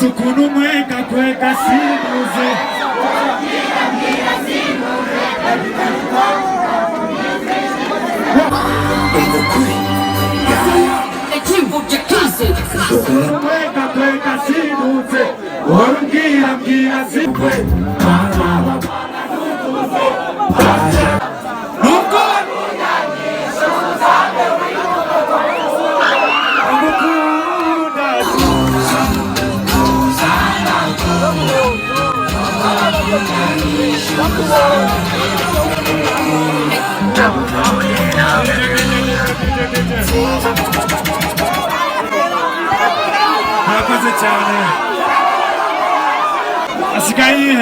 Sukunu mweka kweka simuze mweka kweka simuze Warugira mgira simuze Murakoze cyane asigaye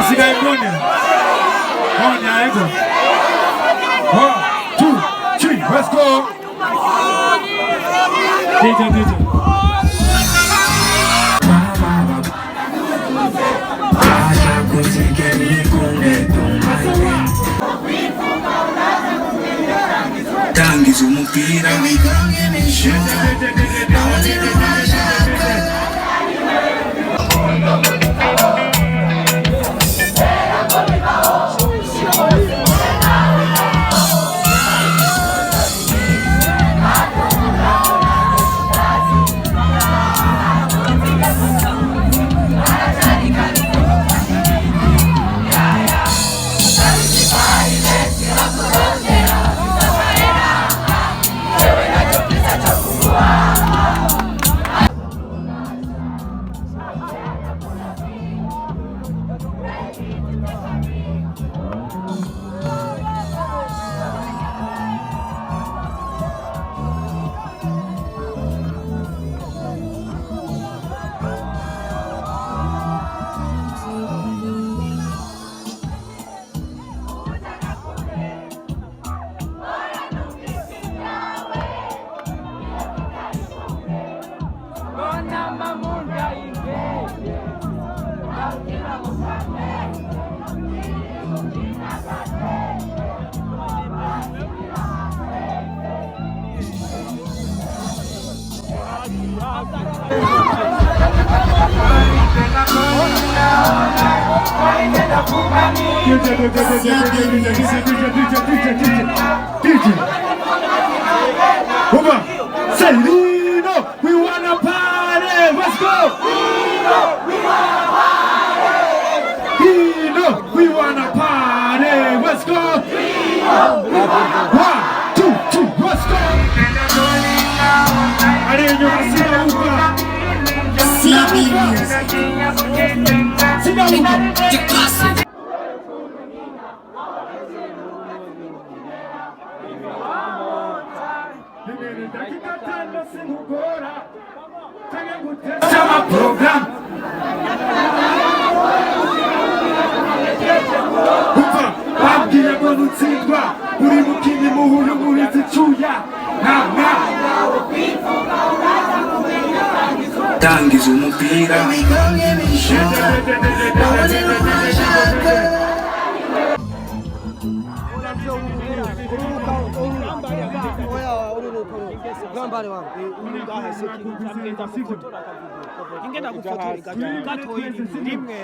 asigaye mbone ego 1 2 3 let's go DJ tangiza umupira Say Lino, we wanna party. Let's go. Lino, we wanna party. Let's go. 1 2 3, let's go. Program. Babwira ngo nutsindwa uri mukinyi muhuru muri zicuya tangiza umupira ingenda gufotora igatoye rimwe